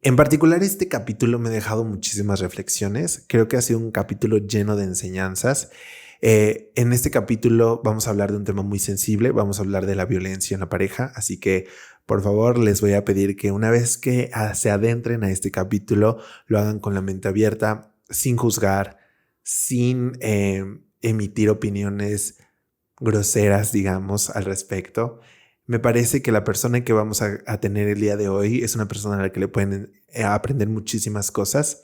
En particular, este capítulo me ha dejado muchísimas reflexiones. Creo que ha sido un capítulo lleno de enseñanzas. En este capítulo vamos a hablar de un tema muy sensible, vamos a hablar de la violencia en la pareja, así que por favor les voy a pedir que una vez que se adentren a este capítulo lo hagan con la mente abierta, sin juzgar, sin emitir opiniones groseras, digamos, al respecto. Me parece que la persona que vamos a tener el día de hoy es una persona a la que le pueden aprender muchísimas cosas.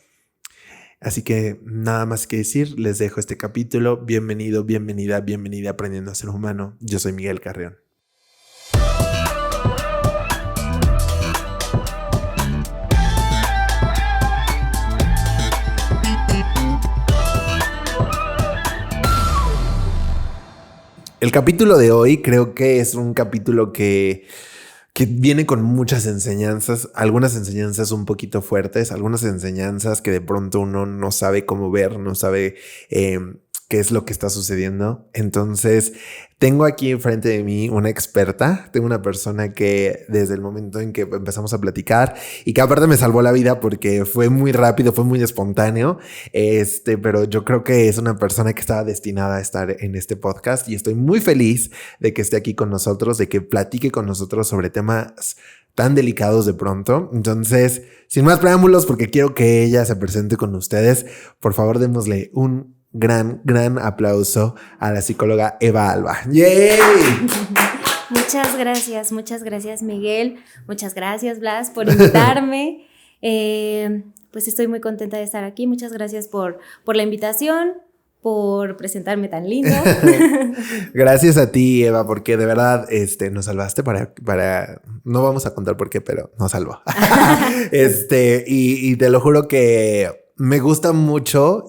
Así que nada más que decir, les dejo este capítulo. Bienvenido, bienvenida, bienvenida a Aprendiendo a Ser Humano. Yo soy Miguel Carrión. El capítulo de hoy creo que es un capítulo que viene con muchas enseñanzas, algunas enseñanzas un poquito fuertes, algunas enseñanzas que de pronto uno no sabe cómo ver, no sabe qué es lo que está sucediendo. Entonces, tengo aquí enfrente de mí una experta, tengo una persona que desde el momento en que empezamos a platicar y que aparte me salvó la vida porque fue muy rápido, fue muy espontáneo, pero yo creo que es una persona que estaba destinada a estar en este podcast y estoy muy feliz de que esté aquí con nosotros, de que platique con nosotros sobre temas tan delicados de pronto. Entonces, sin más preámbulos, porque quiero que ella se presente con ustedes, por favor démosle un gran aplauso a la psicóloga Eva Alba. ¡Yay! Muchas gracias Miguel, muchas gracias Blas por invitarme. Pues estoy muy contenta de estar aquí, muchas gracias por la invitación, por presentarme tan lindo. Gracias a ti, Eva, porque de verdad nos salvaste para no vamos a contar por qué, pero nos salvó. Y te lo juro que me gusta mucho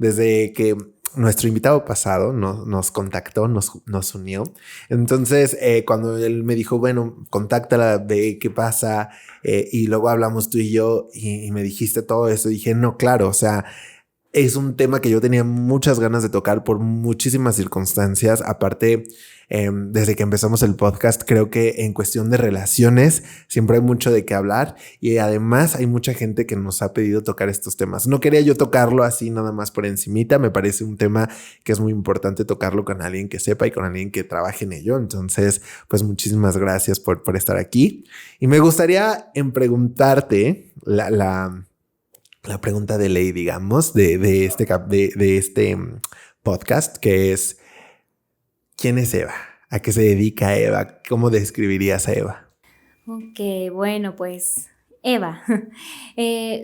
desde que nuestro invitado pasado nos contactó, nos unió. Entonces, cuando él me dijo, bueno, contáctala, ve qué pasa, y luego hablamos tú y yo, y me dijiste todo eso, dije, no, claro, o sea, es un tema que yo tenía muchas ganas de tocar por muchísimas circunstancias. Aparte, desde que empezamos el podcast, creo que en cuestión de relaciones siempre hay mucho de qué hablar y además hay mucha gente que nos ha pedido tocar estos temas. No quería yo tocarlo así nada más por encimita. Me parece un tema que es muy importante tocarlo con alguien que sepa y con alguien que trabaje en ello. Entonces, pues muchísimas gracias por estar aquí. Y me gustaría preguntarte la pregunta de ley, digamos, de este podcast, que es, ¿quién es Eva? ¿A qué se dedica Eva? ¿Cómo describirías a Eva? Ok, bueno, pues Eva,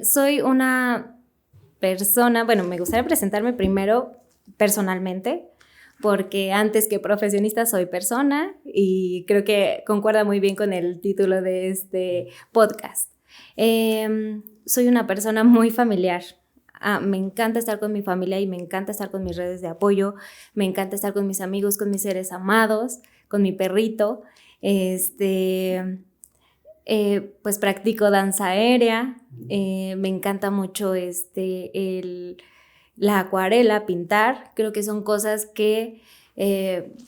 soy una persona, bueno, me gustaría presentarme primero personalmente, porque antes que profesionista soy persona y creo que concuerda muy bien con el título de este podcast. Soy una persona muy familiar. Me encanta estar con mi familia y me encanta estar con mis redes de apoyo, me encanta estar con mis amigos, con mis seres amados, con mi perrito. Pues practico danza aérea, me encanta mucho la acuarela, pintar. Creo que son cosas que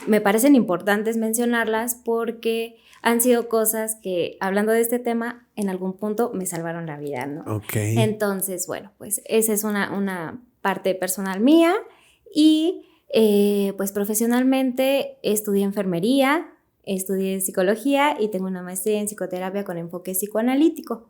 me parecen importantes mencionarlas porque han sido cosas que, hablando de este tema, en algún punto me salvaron la vida, ¿no? Okay. Entonces, bueno, pues esa es una parte personal mía y pues profesionalmente estudié enfermería, estudié psicología y tengo una maestría en psicoterapia con enfoque psicoanalítico.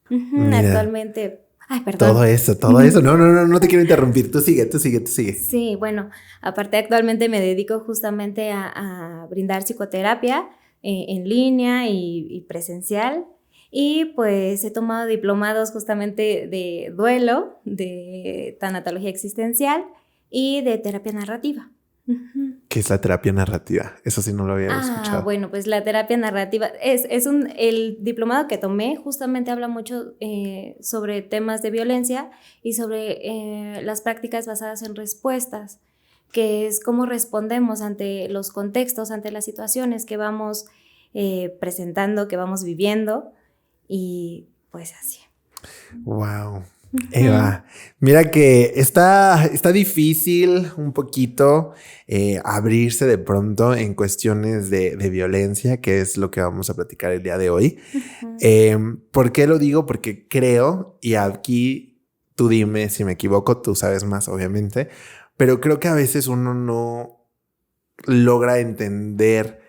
Mira, actualmente... Ay, perdón. todo eso. No te quiero interrumpir. Tú sigue. Sí, bueno, aparte actualmente me dedico justamente a brindar psicoterapia en línea y presencial. Y pues he tomado diplomados justamente de duelo, de tanatología existencial y de terapia narrativa. ¿Qué es la terapia narrativa? Eso sí no lo había escuchado. Bueno, pues la terapia narrativa el diplomado que tomé justamente habla mucho sobre temas de violencia y sobre las prácticas basadas en respuestas, que es cómo respondemos ante los contextos, ante las situaciones que vamos presentando, que vamos viviendo y pues así. Wow. Eva, mira que está difícil un poquito abrirse de pronto en cuestiones de violencia, que es lo que vamos a platicar el día de hoy. ¿Por qué lo digo? Porque creo, y aquí tú dime si me equivoco, tú sabes más obviamente, pero creo que a veces uno no logra entender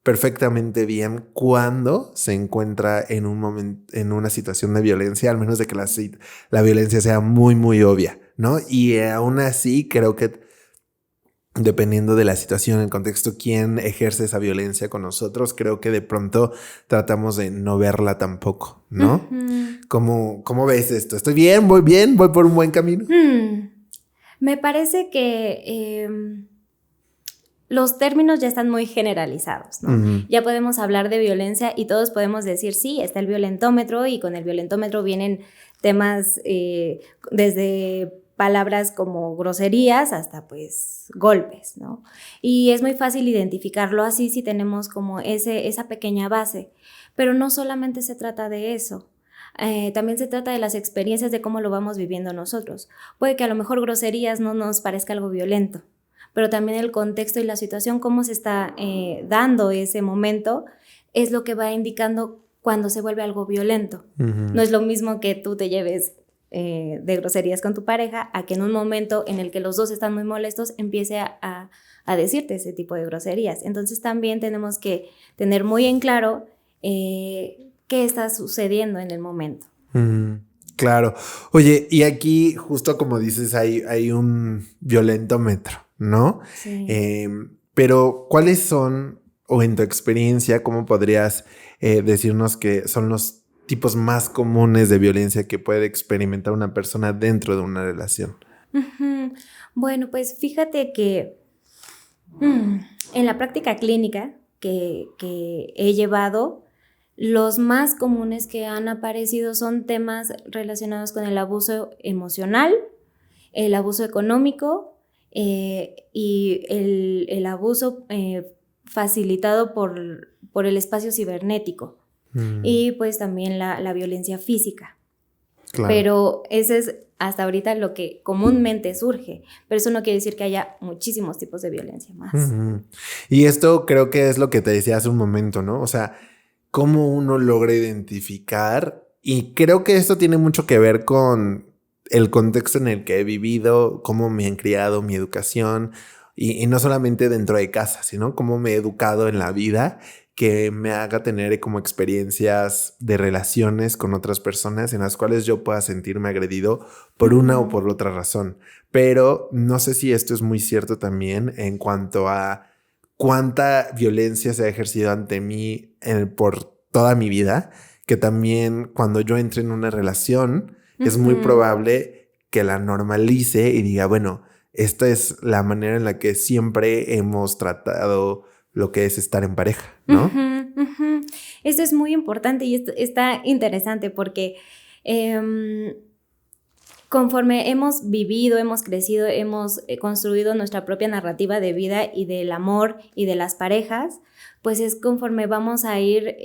perfectamente bien cuando se encuentra en un momento, en una situación de violencia, al menos de que la violencia sea muy, muy obvia, ¿no? Y aún así creo que dependiendo de la situación, el contexto, quién ejerce esa violencia con nosotros, creo que de pronto tratamos de no verla tampoco, ¿no? ¿Cómo ves esto? ¿Estoy bien? ¿Voy por un buen camino? Me parece que los términos ya están muy generalizados, ¿no? Ya podemos hablar de violencia y todos podemos decir, sí, está el violentómetro y con el violentómetro vienen temas desde palabras como groserías hasta pues golpes, ¿no? Y es muy fácil identificarlo así si tenemos como esa pequeña base, pero no solamente se trata de eso. También se trata de las experiencias de cómo lo vamos viviendo nosotros. Puede que a lo mejor groserías no nos parezca algo violento, pero también el contexto y la situación, cómo se está dando ese momento, es lo que va indicando cuando se vuelve algo violento. No es lo mismo que tú te lleves de groserías con tu pareja a que en un momento en el que los dos están muy molestos empiece a decirte ese tipo de groserías. Entonces también tenemos que tener muy en claro qué está sucediendo en el momento. Claro. Oye, y aquí justo como dices hay un violentómetro, ¿no? Sí. Pero ¿cuáles son, o en tu experiencia, cómo podrías decirnos que son los tipos más comunes de violencia que puede experimentar una persona dentro de una relación? Bueno, pues fíjate que en la práctica clínica que he llevado, los más comunes que han aparecido son temas relacionados con el abuso emocional, el abuso económico y el abuso facilitado por el espacio cibernético y pues también la violencia física. Claro. Pero ese es hasta ahorita lo que comúnmente surge, pero eso no quiere decir que haya muchísimos tipos de violencia más. Y esto creo que es lo que te decía hace un momento, ¿no? O sea, cómo uno logra identificar, y creo que esto tiene mucho que ver con el contexto en el que he vivido, cómo me han criado, mi educación, y no solamente dentro de casa, sino cómo me he educado en la vida, que me haga tener como experiencias de relaciones con otras personas en las cuales yo pueda sentirme agredido por una o por otra razón. Pero no sé si esto es muy cierto también en cuanto a cuánta violencia se ha ejercido ante mí por toda mi vida, que también cuando yo entre en una relación es muy probable que la normalice y diga, bueno, esta es la manera en la que siempre hemos tratado lo que es estar en pareja, ¿no? Esto es muy importante y está interesante porque conforme hemos vivido, hemos crecido, hemos construido nuestra propia narrativa de vida y del amor y de las parejas, pues es conforme vamos a ir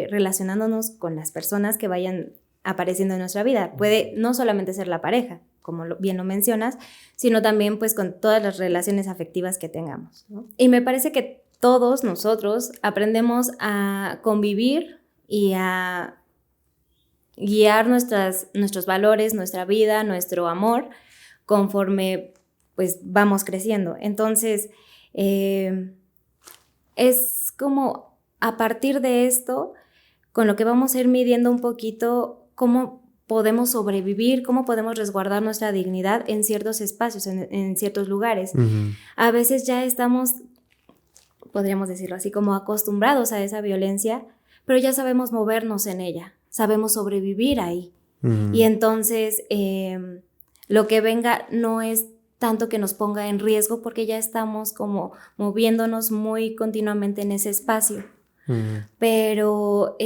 relacionándonos con las personas que vayan apareciendo en nuestra vida. Puede no solamente ser la pareja, como bien lo mencionas, sino también pues con todas las relaciones afectivas que tengamos, ¿no? Y me parece que todos nosotros aprendemos a convivir y a guiar nuestros valores, nuestra vida, nuestro amor, conforme pues vamos creciendo. Entonces, es como a partir de esto, con lo que vamos a ir midiendo un poquito cómo podemos sobrevivir, cómo podemos resguardar nuestra dignidad en ciertos espacios, en ciertos lugares. A veces ya estamos, podríamos decirlo así, como acostumbrados a esa violencia, pero ya sabemos movernos en ella, sabemos sobrevivir ahí. Y entonces lo que venga no es tanto que nos ponga en riesgo porque ya estamos como moviéndonos muy continuamente en ese espacio. Pero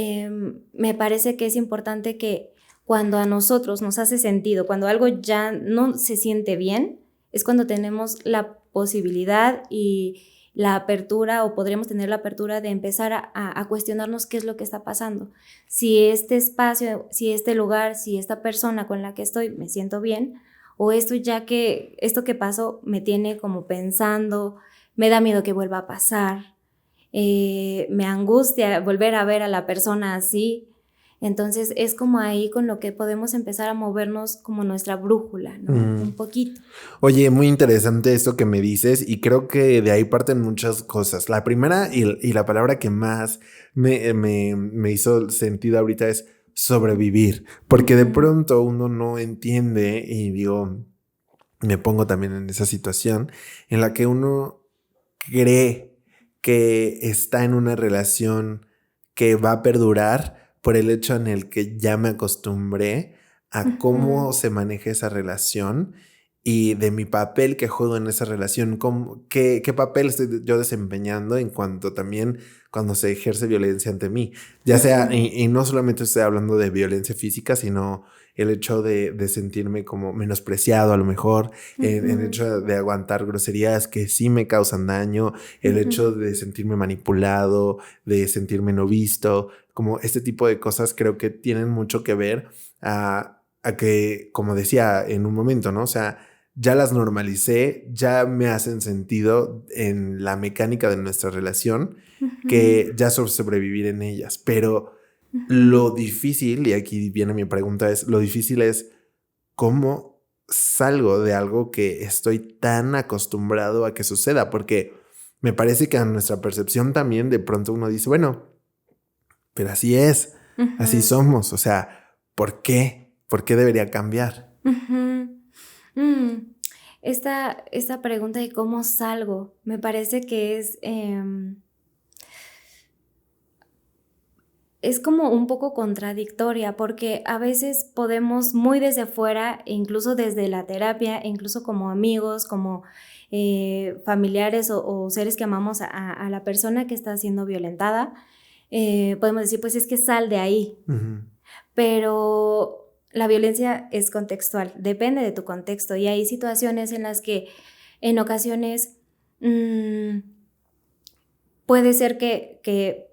me parece que es importante que cuando a nosotros nos hace sentido, cuando algo ya no se siente bien, es cuando tenemos la posibilidad y la apertura, o podríamos tener la apertura de empezar a cuestionarnos qué es lo que está pasando. Si este espacio, si este lugar, si esta persona con la que estoy me siento bien, o esto que pasó me tiene como pensando, me da miedo que vuelva a pasar, me angustia volver a ver a la persona así. Entonces es como ahí con lo que podemos empezar a movernos como nuestra brújula, ¿no? Un poquito. Oye, muy interesante esto que me dices y creo que de ahí parten muchas cosas. La primera y la palabra que más me hizo sentido ahorita es sobrevivir, porque de pronto uno no entiende y digo, me pongo también en esa situación en la que uno cree que está en una relación que va a perdurar por el hecho en el que ya me acostumbré a cómo se maneja esa relación y de mi papel que juego en esa relación, qué papel estoy yo desempeñando en cuanto también cuando se ejerce violencia ante mí, ya sea, y no solamente estoy hablando de violencia física, sino el hecho de sentirme como menospreciado a lo mejor, el hecho de aguantar groserías que sí me causan daño, el hecho de sentirme manipulado, de sentirme no visto, como este tipo de cosas creo que tienen mucho que ver a que, como decía en un momento, ¿no? O sea, ya las normalicé, ya me hacen sentido en la mecánica de nuestra relación, que ya sobrevivir en ellas, pero lo difícil, y aquí viene mi pregunta, lo difícil es cómo salgo de algo que estoy tan acostumbrado a que suceda, porque me parece que a nuestra percepción también de pronto uno dice, bueno, pero así es, así somos, o sea, ¿por qué? ¿Por qué debería cambiar? Esta pregunta de cómo salgo, me parece que es como un poco contradictoria, porque a veces podemos muy desde fuera, e incluso desde la terapia, e incluso como amigos, como familiares o seres que amamos a la persona que está siendo violentada, podemos decir, pues es que sal de ahí. Pero la violencia es contextual, depende de tu contexto, y hay situaciones en las que en ocasiones puede ser que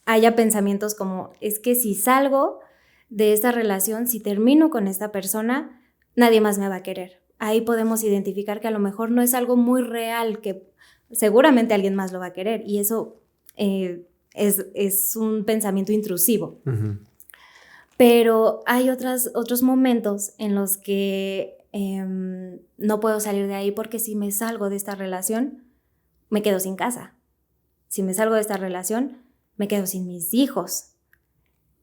haya pensamientos como, es que si salgo de esta relación, si termino con esta persona, nadie más me va a querer. Ahí podemos identificar que a lo mejor no es algo muy real, que seguramente alguien más lo va a querer, y eso es un pensamiento intrusivo. Pero hay otros momentos en los que no puedo salir de ahí, porque si me salgo de esta relación, me quedo sin casa. Si me salgo de esta relación, me quedo sin mis hijos.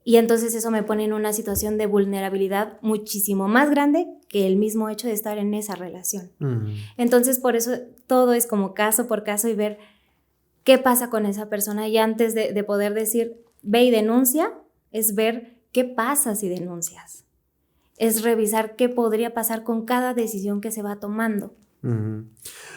Y entonces eso me pone en una situación de vulnerabilidad muchísimo más grande que el mismo hecho de estar en esa relación. Entonces, por eso todo es como caso por caso y ver qué pasa con esa persona. Y antes de poder decir, ve y denuncia, es ver qué pasa si denuncias. Es revisar qué podría pasar con cada decisión que se va tomando.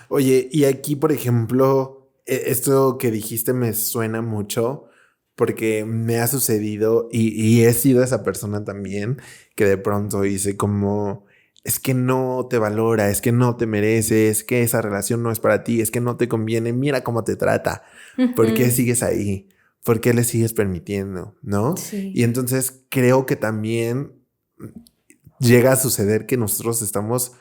Oye, y aquí, por ejemplo, esto que dijiste me suena mucho porque me ha sucedido y he sido esa persona también que de pronto dice como, es que no te valora, es que no te mereces, es que esa relación no es para ti, es que no te conviene, mira cómo te trata, ¿por qué sigues ahí? ¿Por qué le sigues permitiendo? ¿No? Sí. Y entonces creo que también llega a suceder que nosotros estamos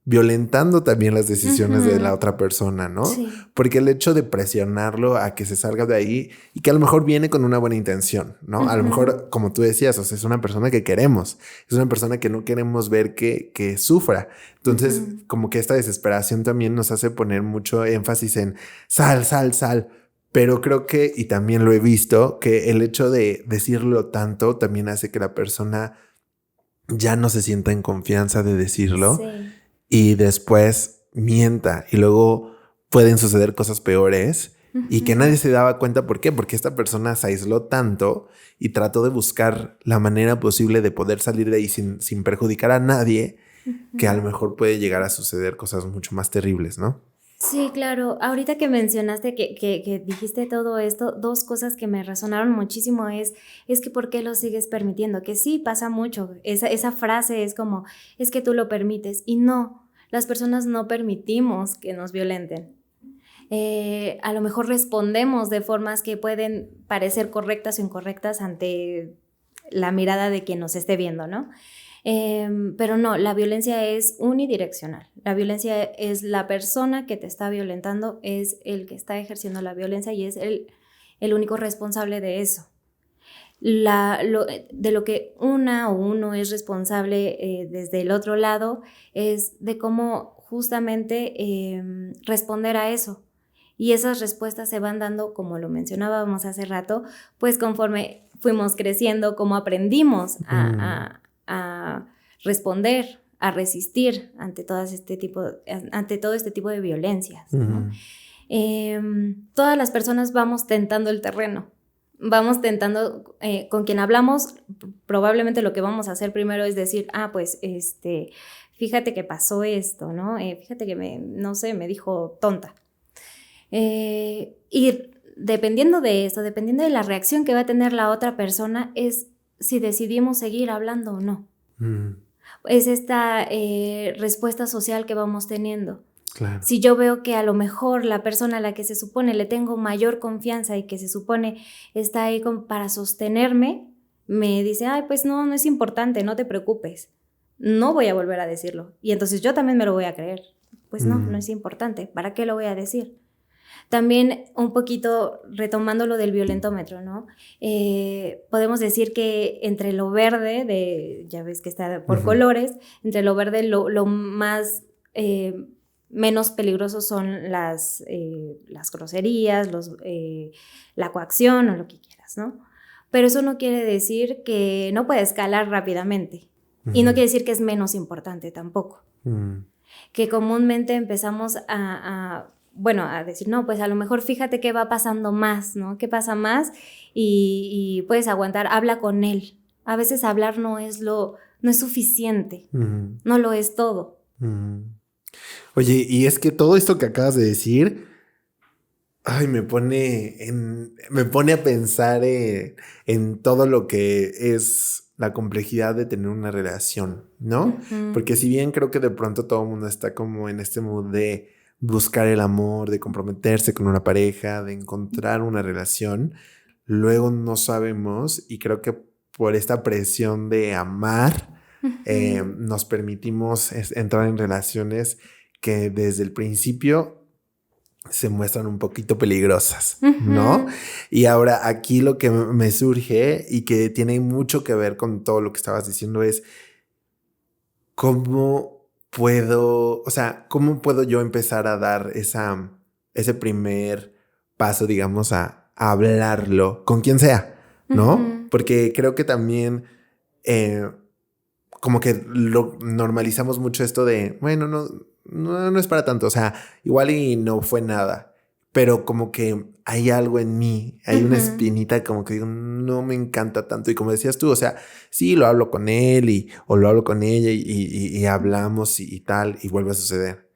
violentando también las decisiones de la otra persona, ¿no? Sí. Porque el hecho de presionarlo a que se salga de ahí y que a lo mejor viene con una buena intención, ¿no? A lo mejor, como tú decías, o sea, es una persona que queremos, es una persona que no queremos ver que sufra. Entonces, como que esta desesperación también nos hace poner mucho énfasis en sal, sal, sal. Pero creo que, y también lo he visto, que el hecho de decirlo tanto también hace que la persona ya no se sienta en confianza de decirlo. Sí. Y después mienta y luego pueden suceder cosas peores y que nadie se daba cuenta. ¿Por qué? Porque esta persona se aisló tanto y trató de buscar la manera posible de poder salir de ahí sin perjudicar a nadie, que a lo mejor puede llegar a suceder cosas mucho más terribles, ¿no? Sí, claro. Ahorita que mencionaste que dijiste todo esto, dos cosas que me resonaron muchísimo es que ¿por qué lo sigues permitiendo? Que sí, pasa mucho. Esa frase es como, es que tú lo permites. Y no, las personas no permitimos que nos violenten. A lo mejor respondemos de formas que pueden parecer correctas o incorrectas ante la mirada de quien nos esté viendo, ¿no? Pero no, la violencia es unidireccional. La violencia es la persona que te está violentando, es el que está ejerciendo la violencia y es el único responsable de eso. De lo que una o uno es responsable desde el otro lado es de cómo justamente responder a eso. Y esas respuestas se van dando, como lo mencionábamos hace rato, pues conforme fuimos creciendo, como aprendimos a responder, a resistir ante todo este tipo de violencias, ¿no? Todas las personas vamos tentando el terreno. Vamos tentando, con quien hablamos, probablemente lo que vamos a hacer primero es decir, pues, fíjate que pasó esto, ¿no? Fíjate que me dijo tonta. Y dependiendo de eso, dependiendo de la reacción que va a tener la otra persona, es si decidimos seguir hablando o no. Es esta respuesta social que vamos teniendo. Claro. Si yo veo que a lo mejor la persona a la que se supone le tengo mayor confianza y que se supone está ahí para sostenerme, me dice, pues no es importante, no te preocupes, no voy a volver a decirlo. Y entonces yo también me lo voy a creer. Pues no es importante, ¿para qué lo voy a decir? También un poquito retomando lo del violentómetro, ¿no? Podemos decir que entre lo verde, ya ves que está por colores, entre lo verde lo más menos peligrosos son las groserías, la coacción o lo que quieras, ¿no? Pero eso no quiere decir que no puede escalar rápidamente y no quiere decir que es menos importante tampoco. Que comúnmente empezamos a decir, no, pues a lo mejor fíjate qué va pasando más, ¿no? ¿Qué pasa más? Y puedes aguantar, habla con él. A veces hablar no es suficiente, no lo es todo. Oye, y es que todo esto que acabas de decir, me pone a pensar en todo lo que es la complejidad de tener una relación, ¿no? Porque si bien creo que de pronto todo el mundo está como en este mood de buscar el amor, de comprometerse con una pareja, de encontrar una relación, luego no sabemos, y creo que por esta presión de amar, nos permitimos entrar en relaciones que desde el principio se muestran un poquito peligrosas, ¿no? Y ahora aquí lo que me surge y que tiene mucho que ver con todo lo que estabas diciendo es cómo puedo yo empezar a dar ese primer paso, digamos, a hablarlo con quien sea, ¿no? Porque creo que también como que lo normalizamos mucho esto de, bueno, no es para tanto, o sea, igual y no fue nada, pero como que hay algo en mí, hay una espinita como que digo, no me encanta tanto. Y como decías tú, o sea, sí, lo hablo con él o lo hablo con ella y hablamos y tal, y vuelve a suceder.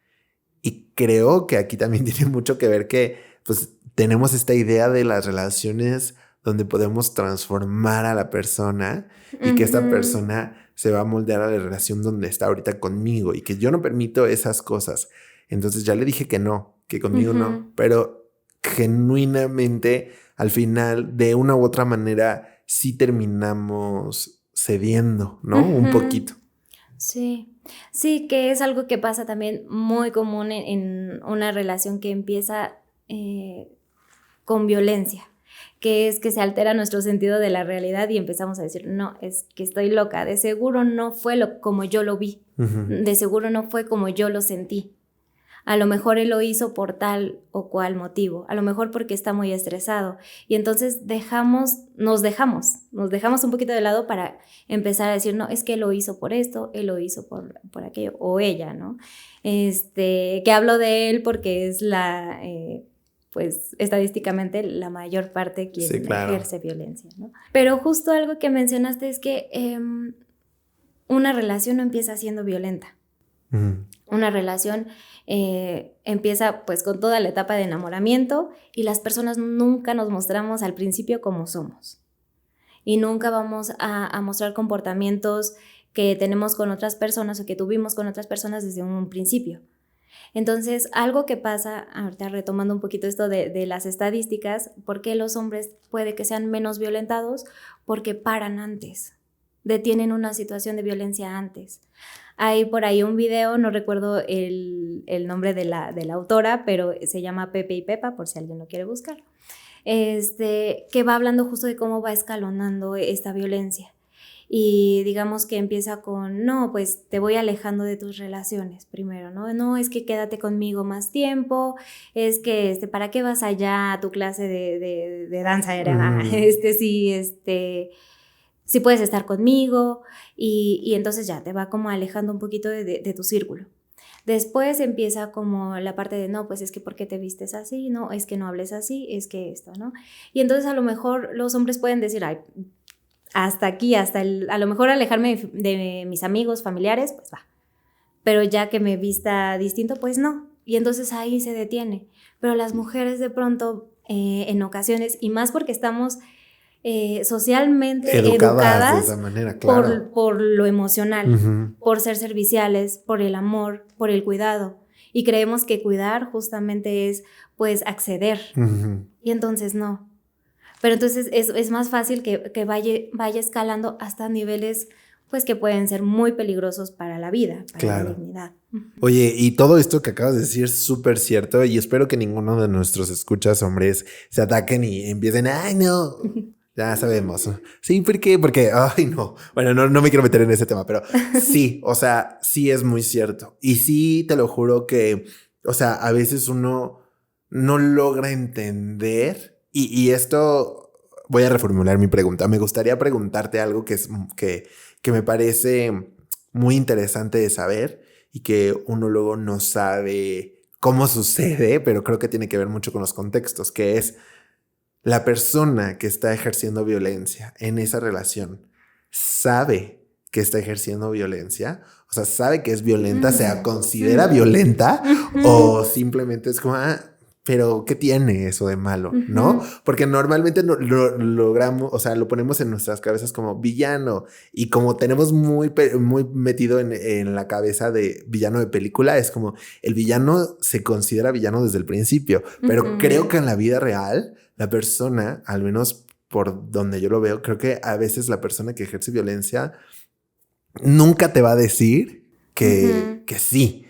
Y creo que aquí también tiene mucho que ver que pues tenemos esta idea de las relaciones donde podemos transformar a la persona y que esta persona se va a moldear a la relación donde está ahorita conmigo y que yo no permito esas cosas. Entonces ya le dije que no, que conmigo no, pero genuinamente al final de una u otra manera sí terminamos cediendo, ¿no? Un poquito. Sí, que es algo que pasa también muy común en una relación que empieza con violencia, que es que se altera nuestro sentido de la realidad y empezamos a decir, no, es que estoy loca, de seguro no fue como yo lo vi, de seguro no fue como yo lo sentí. A lo mejor él lo hizo por tal o cual motivo, a lo mejor porque está muy estresado. Y entonces nos dejamos un poquito de lado para empezar a decir, no, es que él lo hizo por esto, él lo hizo por aquello, o ella, ¿no? Que hablo de él porque es pues estadísticamente la mayor parte quien ejerce violencia, ¿no? Pero justo algo que mencionaste es que una relación no empieza siendo violenta. Una relación empieza pues con toda la etapa de enamoramiento y las personas nunca nos mostramos al principio como somos y nunca vamos a mostrar comportamientos que tenemos con otras personas o que tuvimos con otras personas desde un principio. Entonces, algo que pasa, ahorita retomando un poquito esto de las estadísticas, ¿por qué los hombres puede que sean menos violentados? Porque paran antes, detienen una situación de violencia antes. Hay por ahí un video, no recuerdo el nombre de la autora, pero se llama Pepe y Pepa, por si alguien lo quiere buscar, que va hablando justo de cómo va escalonando esta violencia. Y digamos que empieza con, no, pues te voy alejando de tus relaciones primero, ¿no? No, es que quédate conmigo más tiempo, es que, ¿para qué vas allá a tu clase de danza? Era, sí puedes estar conmigo, y entonces ya te va como alejando un poquito de tu círculo. Después empieza como la parte de, no, pues es que ¿por qué te vistes así? No, es que no hables así, es que esto, ¿no? Y entonces a lo mejor los hombres pueden decir, ay, hasta aquí, a lo mejor alejarme de mis amigos, familiares, pues va. Pero ya que me vista distinto, pues no. Y entonces ahí se detiene. Pero las mujeres de pronto, en ocasiones, y más porque estamos socialmente educadas de esa manera, claro. por lo emocional, por ser serviciales, por el amor, por el cuidado. Y creemos que cuidar justamente es, pues, acceder. Y entonces no. Pero entonces es más fácil que vaya escalando hasta niveles, pues, que pueden ser muy peligrosos para la vida, para la dignidad. Oye, y todo esto que acabas de decir es súper cierto, y espero que ninguno de nuestros escuchas hombres se ataquen y empiecen, ay, no, ya sabemos. Sí, ¿por qué? Porque, ay, no. Bueno, no me quiero meter en ese tema, pero sí, o sea, sí es muy cierto. Y sí, te lo juro que, o sea, a veces uno no logra entender. Y esto, voy a reformular mi pregunta. Me gustaría preguntarte algo que me parece muy interesante de saber y que uno luego no sabe cómo sucede, pero creo que tiene que ver mucho con los contextos, que es la persona que está ejerciendo violencia en esa relación. ¿Sabe que está ejerciendo violencia? O sea, ¿sabe que es violenta? ¿Se considera violenta? ¿O simplemente es como... pero ¿qué tiene eso de malo? ¿No? Porque normalmente lo logramos, o sea, lo ponemos en nuestras cabezas como villano, y como tenemos muy metido en la cabeza de villano de película, es como el villano se considera villano desde el principio, pero creo que en la vida real la persona, al menos por donde yo lo veo, creo que a veces la persona que ejerce violencia nunca te va a decir que sí,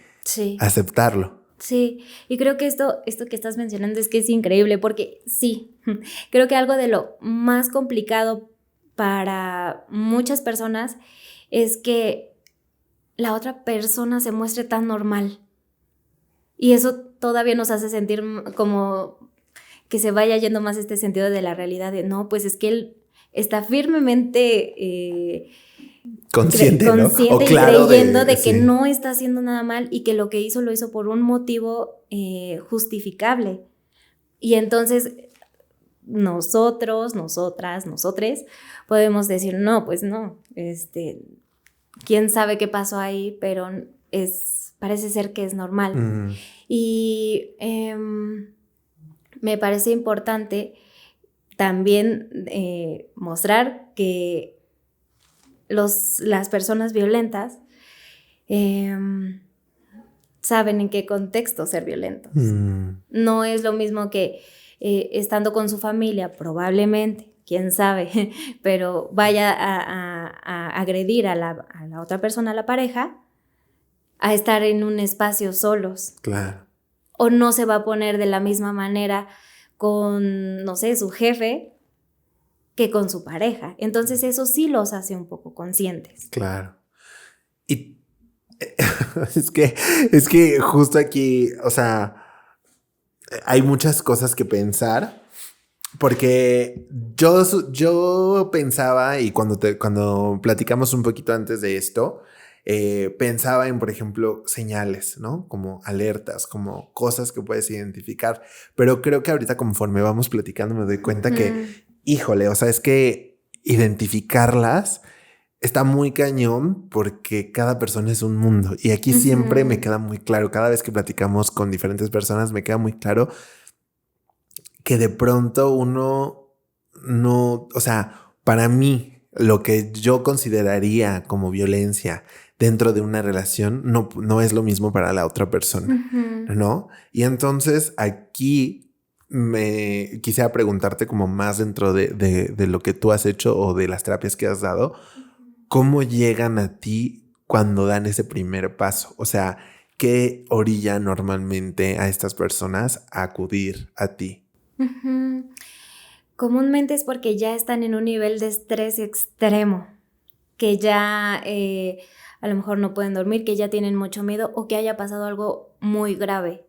aceptarlo. Sí, y creo que esto que estás mencionando es que es increíble, porque sí, creo que algo de lo más complicado para muchas personas es que la otra persona se muestre tan normal, y eso todavía nos hace sentir como que se vaya yendo más este sentido de la realidad de, no, pues es que él está firmemente... consciente, ¿no? O claro, y creyendo de que no está haciendo nada mal, y que lo que hizo lo hizo por un motivo justificable. Y entonces nosotros, nosotras, nosotres podemos decir, no, pues no, quién sabe qué pasó ahí, pero parece ser que es normal. Y me parece importante también mostrar que las personas violentas saben en qué contexto ser violentos. No es lo mismo que estando con su familia, probablemente, quién sabe, pero vaya a agredir a la otra persona, a la pareja, a estar en un espacio solos. Claro. O no se va a poner de la misma manera con, no sé, su jefe, que con su pareja. Entonces eso sí los hace un poco conscientes. Claro. Y es que justo aquí, o sea, hay muchas cosas que pensar, porque yo pensaba, y cuando platicamos un poquito antes de esto, pensaba en, por ejemplo, señales, ¿no? Como alertas, como cosas que puedes identificar. Pero creo que ahorita, conforme vamos platicando, me doy cuenta que, híjole, o sea, es que identificarlas está muy cañón, porque cada persona es un mundo. Y aquí siempre me queda muy claro, cada vez que platicamos con diferentes personas, me queda muy claro que de pronto uno no, o sea, para mí, lo que yo consideraría como violencia dentro de una relación no es lo mismo para la otra persona, ¿no? Y entonces aquí me quisiera preguntarte como más dentro de lo que tú has hecho o de las terapias que has dado, ¿cómo llegan a ti cuando dan ese primer paso? O sea, ¿qué orilla normalmente a estas personas a acudir a ti? Comúnmente es porque ya están en un nivel de estrés extremo, que ya a lo mejor no pueden dormir, que ya tienen mucho miedo o que haya pasado algo muy grave.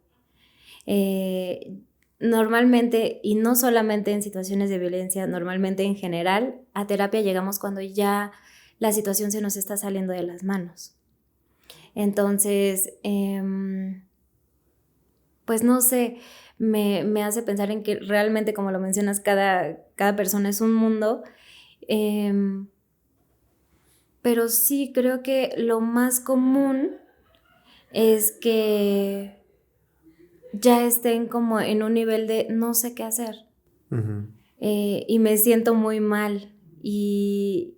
Normalmente, y no solamente en situaciones de violencia, normalmente en general, a terapia llegamos cuando ya la situación se nos está saliendo de las manos. Entonces, pues no sé, me hace pensar en que realmente, como lo mencionas, cada persona es un mundo, pero sí creo que lo más común es que ya estén como en un nivel de no sé qué hacer. Y me siento muy mal y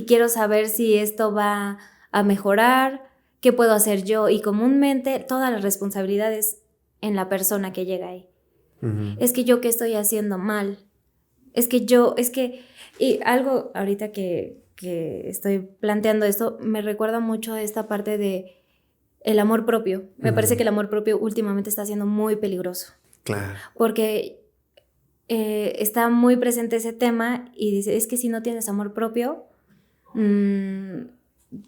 quiero saber si esto va a mejorar, qué puedo hacer yo, y comúnmente toda la responsabilidad es en la persona que llega ahí. Es que yo qué estoy haciendo mal, y algo ahorita que estoy planteando esto me recuerda mucho a esta parte de el amor propio. Me parece que el amor propio últimamente está siendo muy peligroso. Claro. Porque está muy presente ese tema y dice, es que si no tienes amor propio,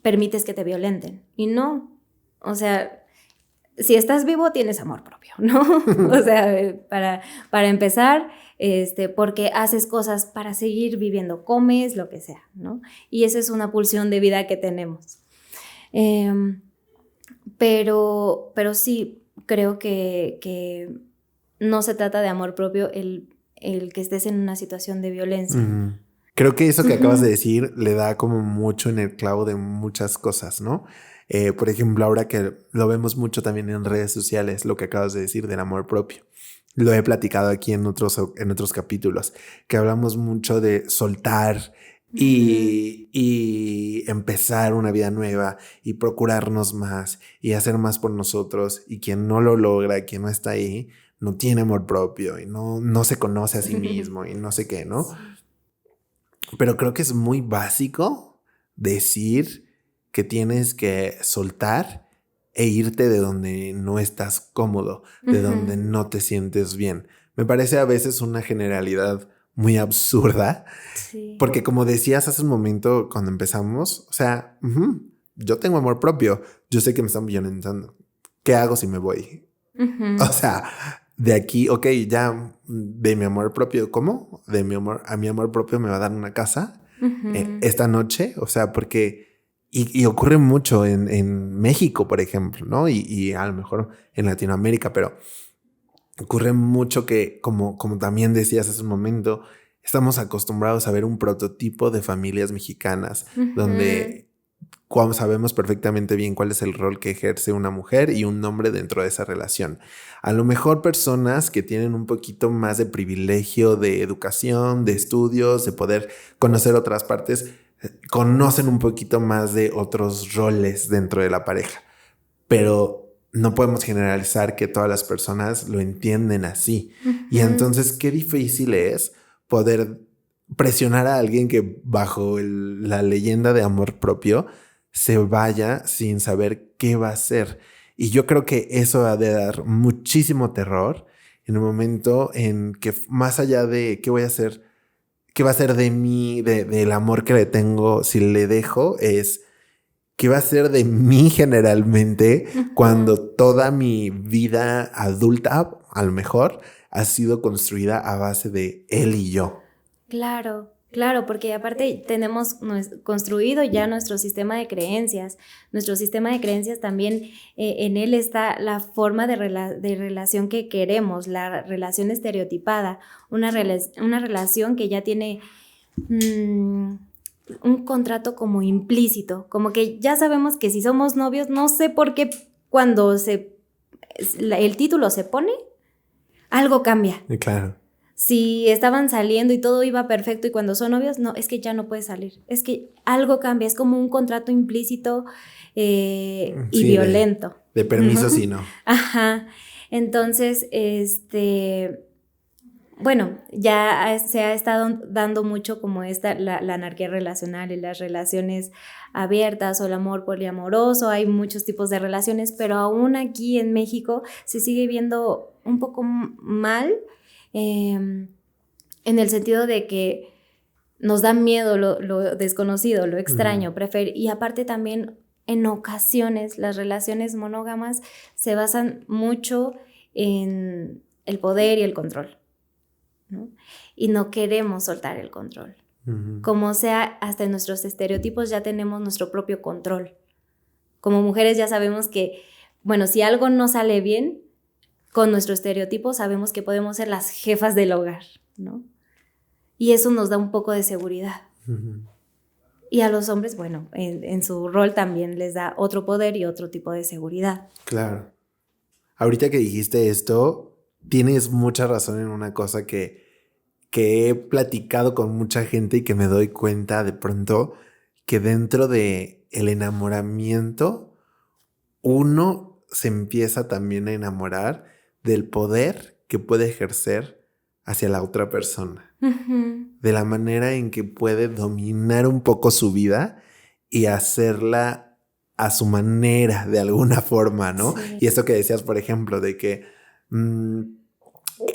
permites que te violenten. Y no, o sea, si estás vivo tienes amor propio, ¿no? O sea, para empezar, porque haces cosas para seguir viviendo, comes, lo que sea, ¿no? Y esa es una pulsión de vida que tenemos. Pero sí, creo que no se trata de amor propio el que estés en una situación de violencia. Creo que eso que acabas de decir le da como mucho en el clavo de muchas cosas, ¿no? Por ejemplo, ahora que lo vemos mucho también en redes sociales, lo que acabas de decir del amor propio. Lo he platicado aquí en otros capítulos, que hablamos mucho de soltar y empezar una vida nueva y procurarnos más y hacer más por nosotros. Y quien no lo logra, quien no está ahí, no tiene amor propio y no se conoce a sí mismo y no sé qué, ¿no? Pero creo que es muy básico decir que tienes que soltar e irte de donde no estás cómodo, de donde no te sientes bien. Me parece a veces una generalidad muy absurda, porque como decías hace un momento cuando empezamos, o sea, yo tengo amor propio, yo sé que me están violentando. ¿Qué hago si me voy? O sea, de aquí, ok, ya de mi amor propio, ¿cómo? A mi amor propio me va a dar una casa esta noche, o sea, porque... Y ocurre mucho en México, por ejemplo, ¿no? Y a lo mejor en Latinoamérica, pero ocurre mucho que, como también decías hace un momento, estamos acostumbrados a ver un prototipo de familias mexicanas donde sabemos perfectamente bien cuál es el rol que ejerce una mujer y un hombre dentro de esa relación. A lo mejor personas que tienen un poquito más de privilegio de educación, de estudios, de poder conocer otras partes, conocen un poquito más de otros roles dentro de la pareja, pero no podemos generalizar que todas las personas lo entienden así. Y entonces qué difícil es poder presionar a alguien que bajo la leyenda de amor propio se vaya sin saber qué va a hacer. Y yo creo que eso ha de dar muchísimo terror en el momento en que, más allá de qué voy a hacer, qué va a ser de mí, del amor que le tengo si le dejo, es qué va a ser de mí generalmente cuando toda mi vida adulta, a lo mejor, ha sido construida a base de él y yo. Claro, porque aparte tenemos construido ya nuestro sistema de creencias. Nuestro sistema de creencias también, en él está la forma de relación que queremos, la relación estereotipada, una relación que ya tiene un contrato como implícito, como que ya sabemos que si somos novios, no sé por qué cuando el título se pone, algo cambia. Claro. Si estaban saliendo y todo iba perfecto y cuando son novios, no, es que ya no puedes salir. Es que algo cambia, es como un contrato implícito y Sí, violento. De permiso, sí, no. Ajá. Entonces, bueno, ya se ha estado dando mucho como la anarquía relacional y las relaciones abiertas o el amor poliamoroso, hay muchos tipos de relaciones, pero aún aquí en México se sigue viendo un poco mal, en el sentido de que nos da miedo lo desconocido, lo extraño, y aparte también en ocasiones las relaciones monógamas se basan mucho en el poder y el control, ¿no? Y no queremos soltar el control. Como sea, hasta en nuestros estereotipos ya tenemos nuestro propio control. Como mujeres ya sabemos que, bueno, si algo no sale bien, con nuestro estereotipo sabemos que podemos ser las jefas del hogar, ¿no? Y eso nos da un poco de seguridad. Y a los hombres, bueno, en su rol también les da otro poder y otro tipo de seguridad. Claro. Ahorita que dijiste esto, tienes mucha razón en una cosa que he platicado con mucha gente y que me doy cuenta de pronto que dentro de el enamoramiento uno se empieza también a enamorar del poder que puede ejercer hacia la otra persona, de la manera en que puede dominar un poco su vida y hacerla a su manera de alguna forma, ¿no? Sí. Y esto que decías, por ejemplo, de que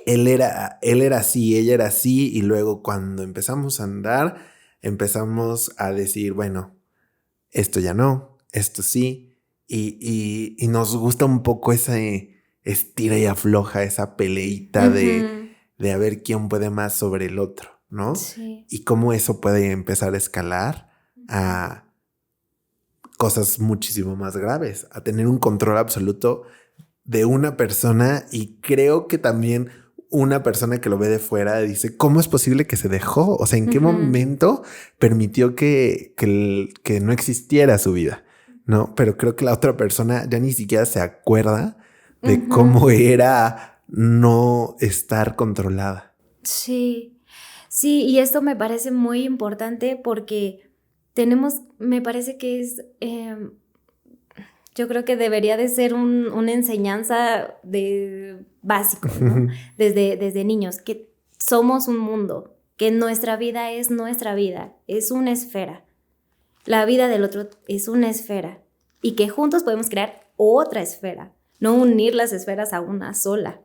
él era así, ella era así, y luego cuando empezamos a andar, empezamos a decir, bueno, esto ya no, esto sí, y nos gusta un poco esa estira y afloja, esa peleita de a ver quién puede más sobre el otro, ¿no? Sí. Y cómo eso puede empezar a escalar a cosas muchísimo más graves, a tener un control absoluto de una persona, y creo que también una persona que lo ve de fuera dice, ¿cómo es posible que se dejó? O sea, ¿en qué momento permitió que no existiera su vida? ¿No? Pero creo que la otra persona ya ni siquiera se acuerda de cómo era no estar controlada. Sí, sí, y esto me parece muy importante porque me parece que es... yo creo que debería de ser una enseñanza básico, ¿no? Desde niños, que somos un mundo, que nuestra vida es nuestra vida, es una esfera. La vida del otro es una esfera y que juntos podemos crear otra esfera, no unir las esferas a una sola.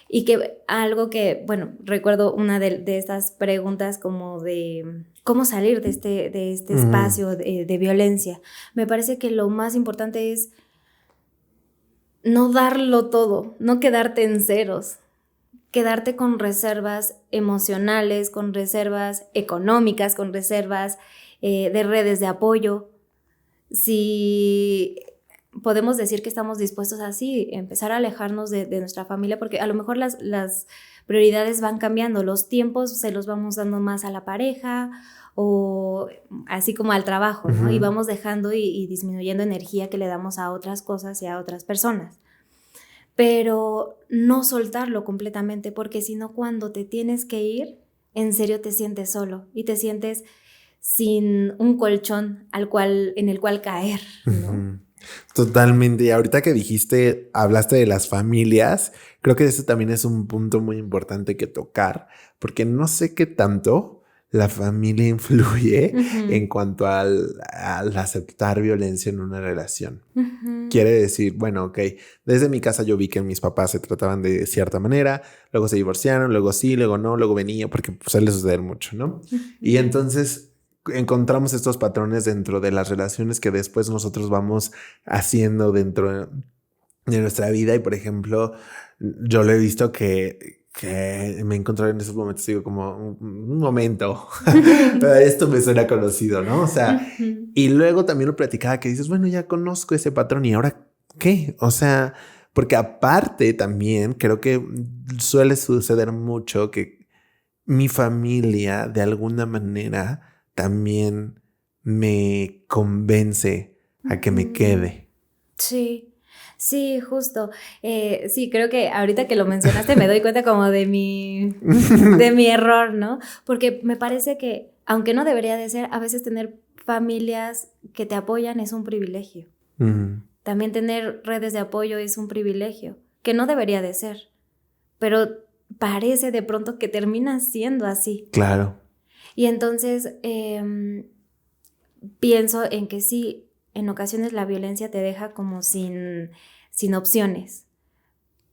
Y que algo que, bueno, recuerdo una de estas preguntas como de cómo salir de este espacio de violencia. Me parece que lo más importante es no darlo todo, no quedarte en ceros, quedarte con reservas emocionales, con reservas económicas, con reservas de redes de apoyo. Si podemos decir que estamos dispuestos así, empezar a alejarnos de nuestra familia, porque a lo mejor las prioridades van cambiando, los tiempos se los vamos dando más a la pareja o así como al trabajo, ¿no? Y vamos dejando y disminuyendo energía que le damos a otras cosas y a otras personas. Pero no soltarlo completamente, porque si no, cuando te tienes que ir, en serio te sientes solo y te sientes sin un colchón en el cual caer, ¿no? Totalmente. Y ahorita que hablaste de las familias, creo que ese también es un punto muy importante que tocar, porque no sé qué tanto la familia influye en cuanto al aceptar violencia en una relación. Quiere decir, bueno, ok, desde mi casa yo vi que mis papás se trataban de cierta manera, luego se divorciaron, luego sí, luego no, luego venía, porque suele suceder mucho, ¿no? Y entonces encontramos estos patrones dentro de las relaciones que después nosotros vamos haciendo dentro de nuestra vida. Y por ejemplo, yo lo he visto que me he encontrado en esos momentos, digo como un momento, esto me suena conocido, ¿no? O sea, y luego también lo platicaba que dices, bueno, ya conozco ese patrón y ahora ¿qué? O sea, porque aparte también creo que suele suceder mucho que mi familia de alguna manera también me convence a que me quede. Sí, Sí, justo. Sí, creo que ahorita que lo mencionaste me doy cuenta como de de mi error, ¿no? Porque me parece que, aunque no debería de ser, a veces tener familias que te apoyan es un privilegio. Uh-huh. También tener redes de apoyo es un privilegio, que no debería de ser, pero parece de pronto que termina siendo así. Claro. Y entonces pienso en que sí, en ocasiones la violencia te deja como sin opciones,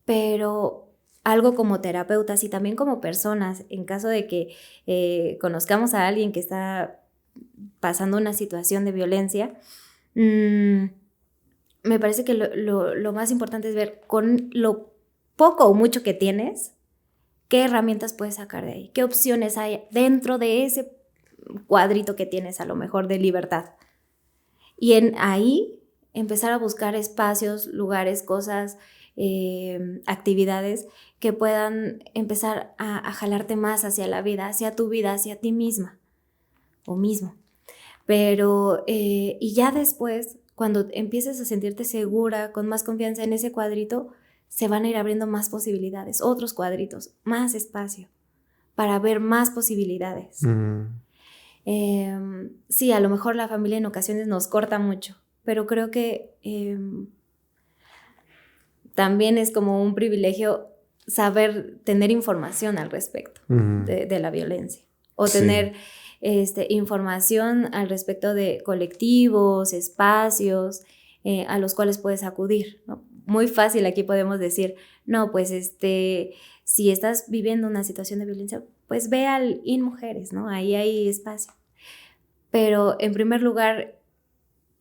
pero algo como terapeutas y también como personas, en caso de que conozcamos a alguien que está pasando una situación de violencia, me parece que lo más importante es ver con lo poco o mucho que tienes, qué herramientas puedes sacar de ahí, qué opciones hay dentro de ese cuadrito que tienes a lo mejor de libertad. Y ahí empezar a buscar espacios, lugares, cosas, actividades que puedan empezar a jalarte más hacia la vida, hacia tu vida, hacia ti misma o mismo. Pero, y ya después, cuando empieces a sentirte segura, con más confianza en ese cuadrito, se van a ir abriendo más posibilidades, otros cuadritos, más espacio, para ver más posibilidades. Sí, a lo mejor la familia en ocasiones nos corta mucho, pero creo que también es como un privilegio saber tener información al respecto de la violencia, o tener información al respecto de colectivos, espacios a los cuales puedes acudir, ¿no? Muy fácil aquí podemos decir, no, pues si estás viviendo una situación de violencia, pues ve al InMujeres, ¿no? Ahí hay espacio. Pero en primer lugar,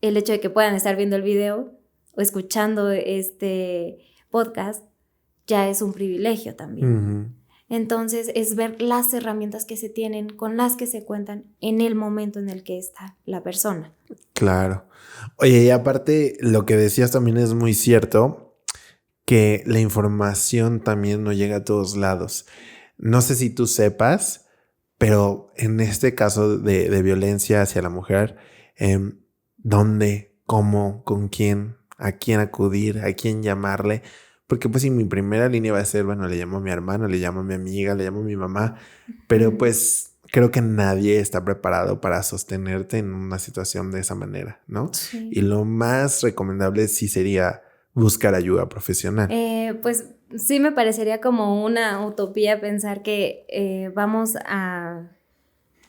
el hecho de que puedan estar viendo el video o escuchando este podcast ya es un privilegio también. Entonces es ver las herramientas que se tienen, con las que se cuentan en el momento en el que está la persona. Claro. Oye, y aparte lo que decías también es muy cierto, que la información también no llega a todos lados. No sé si tú sepas, pero en este caso de violencia hacia la mujer, ¿dónde, cómo, con quién, a quién acudir, a quién llamarle? Porque pues si mi primera línea va a ser, bueno, le llamo a mi hermana, le llamo a mi amiga, le llamo a mi mamá, pero pues creo que nadie está preparado para sostenerte en una situación de esa manera, ¿no? Sí. Y lo más recomendable sí sería buscar ayuda profesional. Pues sí me parecería como una utopía pensar que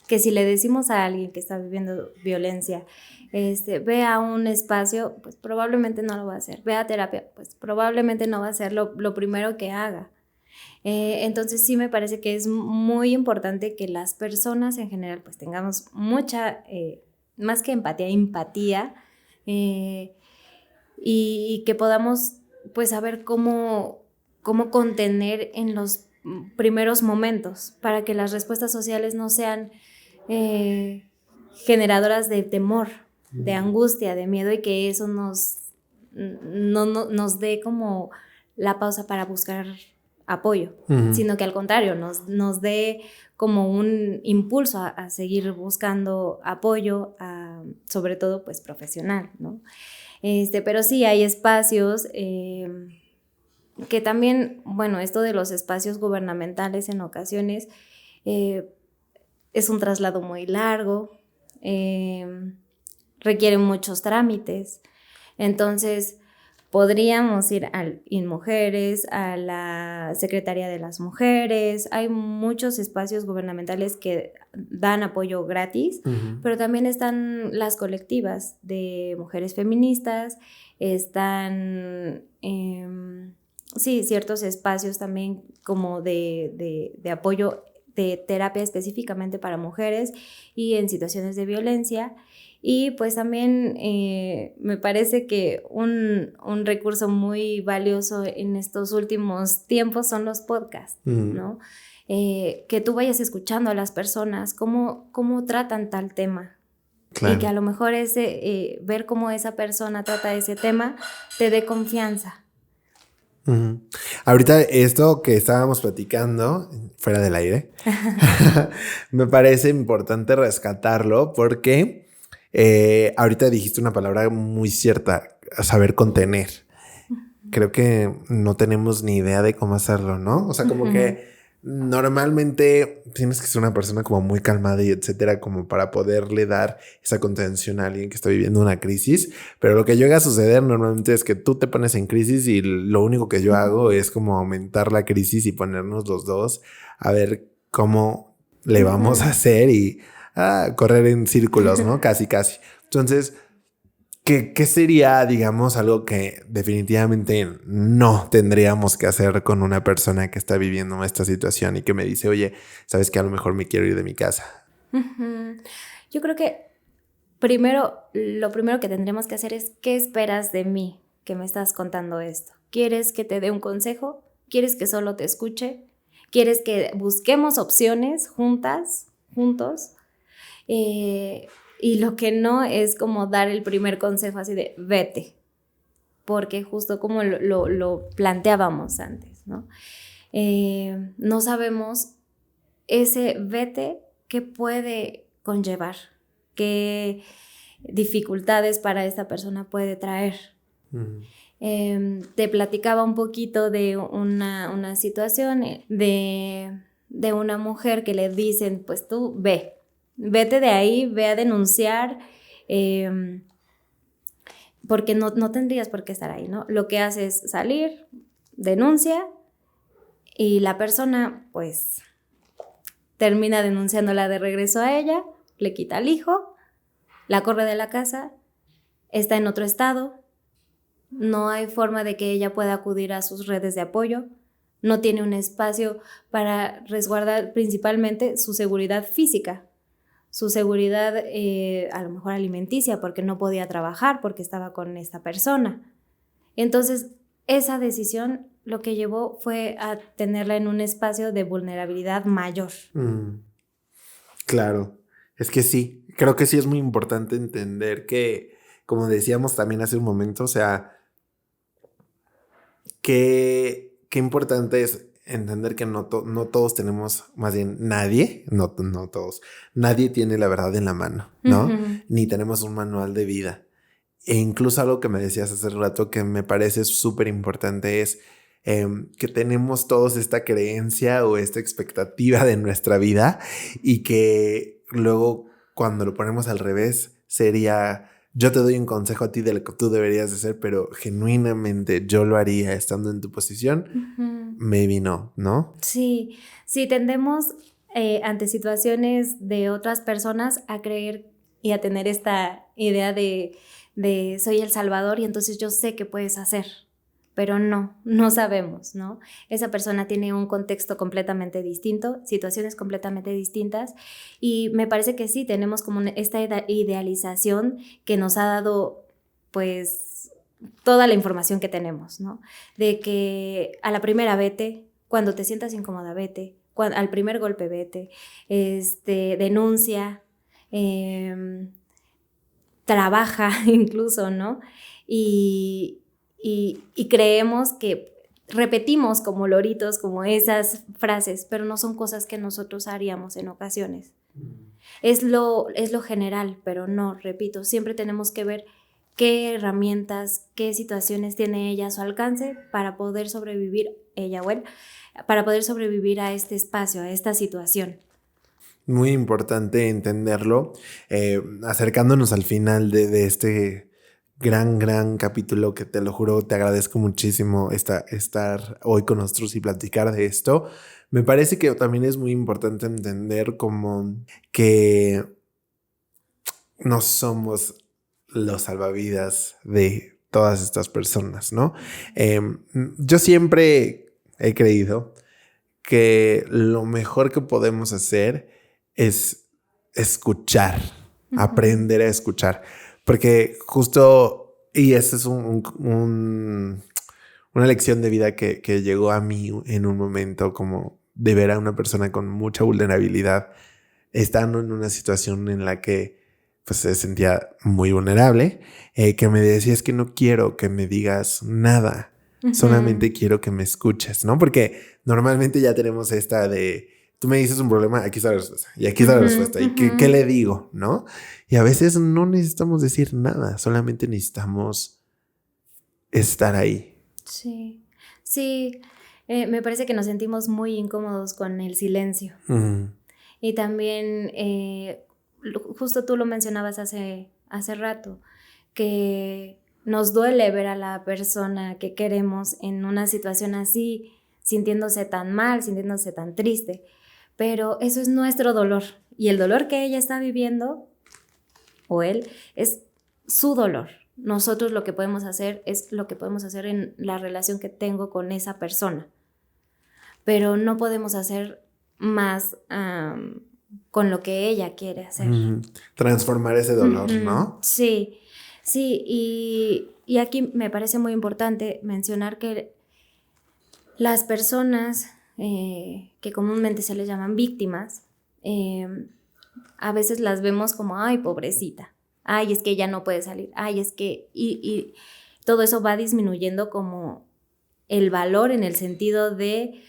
que si le decimos a alguien que está viviendo violencia, ve a un espacio, pues probablemente no lo va a hacer. Ve a terapia, pues probablemente no va a ser lo primero que haga. Entonces sí me parece que es muy importante que las personas en general pues tengamos mucha, más que empatía, y que podamos pues saber cómo contener en los primeros momentos para que las respuestas sociales no sean generadoras de temor, de angustia, de miedo, y que eso nos dé como la pausa para buscar apoyo, sino que al contrario nos dé como un impulso a seguir buscando apoyo, sobre todo pues profesional, ¿no? Pero sí hay espacios que también, bueno, esto de los espacios gubernamentales en ocasiones es un traslado muy largo, requiere muchos trámites. Entonces podríamos ir al InMujeres, a la Secretaría de las Mujeres. Hay muchos espacios gubernamentales que dan apoyo gratis, pero también están las colectivas de mujeres feministas, están ciertos espacios también como de apoyo de terapia específicamente para mujeres y en situaciones de violencia. Y pues también me parece que un recurso muy valioso en estos últimos tiempos son los podcasts, ¿no? Que tú vayas escuchando a las personas, cómo tratan tal tema. Claro. Y que a lo mejor ver cómo esa persona trata ese tema te dé confianza. Ahorita esto que estábamos platicando fuera del aire me parece importante rescatarlo porque ahorita dijiste una palabra muy cierta, saber contener. creo que no tenemos ni idea de cómo hacerlo, ¿no? O sea, como que normalmente tienes que ser una persona como muy calmada y etcétera, como para poderle dar esa contención a alguien que está viviendo una crisis. Pero lo que llega a suceder normalmente es que tú te pones en crisis y lo único que yo hago es como aumentar la crisis y ponernos los dos a ver cómo le vamos a hacer y correr en círculos, ¿no? Casi, casi. Entonces, ¿qué sería, digamos, algo que definitivamente no tendríamos que hacer con una persona que está viviendo esta situación y que me dice, oye, sabes que a lo mejor me quiero ir de mi casa? Yo creo que lo primero que tendremos que hacer es, ¿qué esperas de mí que me estás contando esto? ¿Quieres que te dé un consejo? ¿Quieres que solo te escuche? ¿Quieres que busquemos opciones juntos? Y lo que no es como dar el primer consejo así de vete, porque justo como lo planteábamos antes, ¿no? No sabemos ese vete qué puede conllevar, qué dificultades para esta persona puede traer. Te platicaba un poquito de una situación de una mujer que le dicen, pues tú vete de ahí, ve a denunciar, porque no tendrías por qué estar ahí, ¿no? Lo que hace es salir, denuncia, y la persona pues termina denunciándola de regreso a ella, le quita al hijo, la corre de la casa, está en otro estado, no hay forma de que ella pueda acudir a sus redes de apoyo, no tiene un espacio para resguardar principalmente su seguridad física, su seguridad a lo mejor alimenticia, porque no podía trabajar, porque estaba con esta persona. Entonces, esa decisión lo que llevó fue a tenerla en un espacio de vulnerabilidad mayor. Claro, es que sí, creo que sí es muy importante entender que, como decíamos también hace un momento, o sea, qué importante es entender que no todos tenemos, más bien nadie, no todos, nadie tiene la verdad en la mano, ¿no? Ni tenemos un manual de vida. E incluso algo que me decías hace rato que me parece súper importante es que tenemos todos esta creencia o esta expectativa de nuestra vida y que luego cuando lo ponemos al revés sería, yo te doy un consejo a ti de lo que tú deberías de hacer, pero genuinamente yo lo haría estando en tu posición, maybe no. Sí, tendemos ante situaciones de otras personas a creer y a tener esta idea de soy el salvador y entonces yo sé qué puedes hacer, pero no sabemos, ¿no? Esa persona tiene un contexto completamente distinto, situaciones completamente distintas, y me parece que sí, tenemos como esta idealización que nos ha dado, pues, toda la información que tenemos, ¿no? De que a la primera vete, cuando te sientas incómoda vete, al primer golpe vete, denuncia, trabaja incluso, ¿no? Y creemos que repetimos como loritos, como esas frases, pero no son cosas que nosotros haríamos en ocasiones. Es lo general, pero no, repito, siempre tenemos que ver qué herramientas, qué situaciones tiene ella a su alcance para poder sobrevivir, ella o él, para poder sobrevivir a este espacio, a esta situación. Muy importante entenderlo. Acercándonos al final de este gran capítulo, que te lo juro, te agradezco muchísimo estar hoy con nosotros y platicar de esto. Me parece que también es muy importante entender como que no somos los salvavidas de todas estas personas, ¿no? Yo siempre he creído que lo mejor que podemos hacer es escuchar, aprender a escuchar, porque justo, y esa es una lección de vida que llegó a mí en un momento, como de ver a una persona con mucha vulnerabilidad, estando en una situación en la que pues se sentía muy vulnerable, que me decía, es que no quiero que me digas nada, solamente quiero que me escuches, ¿no? Porque normalmente ya tenemos esta de, tú me dices un problema, aquí está la respuesta, y aquí está la respuesta, y ¿qué le digo, no? Y a veces no necesitamos decir nada, solamente necesitamos estar ahí. Sí, sí, me parece que nos sentimos muy incómodos con el silencio. Ujú. Y también, justo tú lo mencionabas hace rato, que nos duele ver a la persona que queremos en una situación así, sintiéndose tan mal, sintiéndose tan triste, pero eso es nuestro dolor y el dolor que ella está viviendo o él es su dolor. Nosotros lo que podemos hacer es lo que podemos hacer en la relación que tengo con esa persona, pero no podemos hacer más con lo que ella quiere hacer. Transformar ese dolor, Ujú, ¿no? sí, sí, y aquí me parece muy importante mencionar que las personas que comúnmente se les llaman víctimas, a veces las vemos como, ay, pobrecita, ay, es que ella no puede salir, ay, es que, y todo eso va disminuyendo como el valor en el sentido de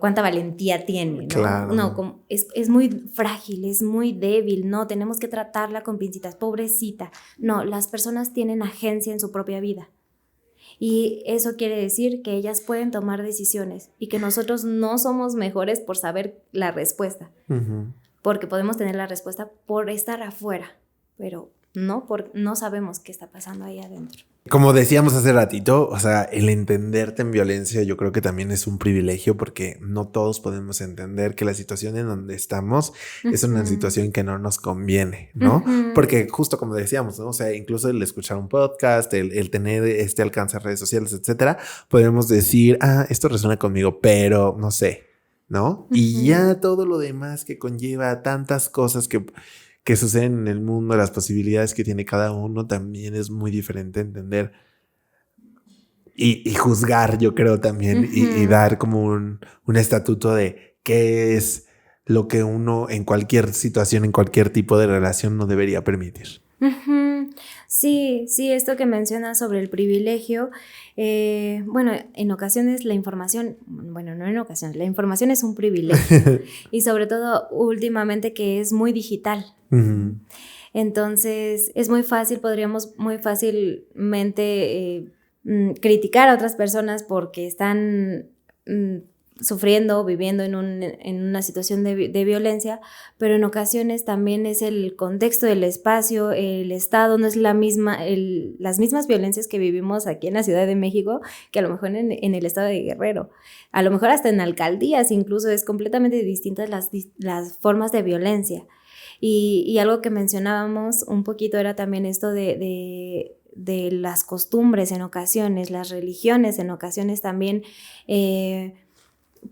cuánta valentía tiene, ¿no? No, Claro. es muy frágil, es muy débil, no, tenemos que tratarla con pincitas, pobrecita. No, las personas tienen agencia en su propia vida. Y eso quiere decir que ellas pueden tomar decisiones y que nosotros no somos mejores por saber la respuesta, Ujú. porque podemos tener la respuesta por estar afuera, pero no sabemos qué está pasando ahí adentro. Como decíamos hace ratito, o sea, el entenderte en violencia yo creo que también es un privilegio porque no todos podemos entender que la situación en donde estamos es una Ujú, situación que no nos conviene, ¿no? ujú, Porque justo como decíamos, ¿no? O sea, incluso el escuchar un podcast, el tener este alcance a redes sociales, etcétera, podemos decir, ah, esto resuena conmigo, pero no sé, ¿no? Y ujú, ya todo lo demás que conlleva tantas cosas que suceden en el mundo, las posibilidades que tiene cada uno, también es muy diferente entender y juzgar, yo creo también, y ujú. dar como un estatuto de qué es lo que uno en cualquier situación, en cualquier tipo de relación no debería permitir. Ujú. Sí, sí, esto que mencionas sobre el privilegio, bueno, en ocasiones la información, bueno, no en ocasiones, la información es un privilegio y sobre todo últimamente que es muy digital. Ujú. Entonces es muy fácil, podríamos muy fácilmente criticar a otras personas porque están mm, sufriendo, viviendo en una situación de violencia, pero en ocasiones también es el contexto del espacio, el estado, no es la misma, las mismas violencias que vivimos aquí en la Ciudad de México que a lo mejor en el estado de Guerrero. A lo mejor hasta en alcaldías incluso es completamente distintas las formas de violencia. Y algo que mencionábamos un poquito era también esto de las costumbres en ocasiones, las religiones en ocasiones también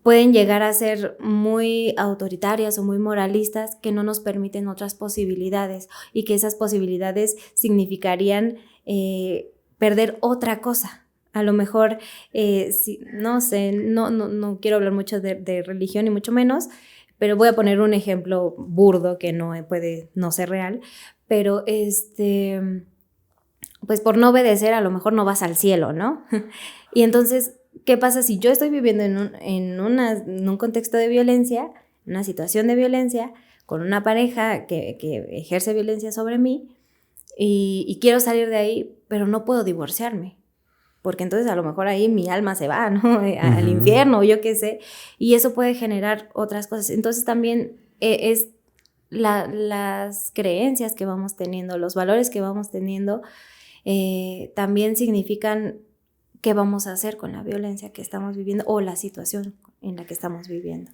pueden llegar a ser muy autoritarias o muy moralistas que no nos permiten otras posibilidades y que esas posibilidades significarían perder otra cosa. A lo mejor, no sé, no quiero hablar mucho de religión ni mucho menos, pero voy a poner un ejemplo burdo que no puede no ser real, pero pues por no obedecer a lo mejor no vas al cielo, ¿no? Y entonces, ¿qué pasa si yo estoy viviendo en un contexto de violencia, en una situación de violencia, con una pareja que ejerce violencia sobre mí y quiero salir de ahí, pero no puedo divorciarme? Porque entonces a lo mejor ahí mi alma se va, ¿no? Al Ujú. infierno o yo qué sé, y eso puede generar otras cosas. Entonces también es las creencias que vamos teniendo, los valores que vamos teniendo, también significan qué vamos a hacer con la violencia que estamos viviendo o la situación en la que estamos viviendo.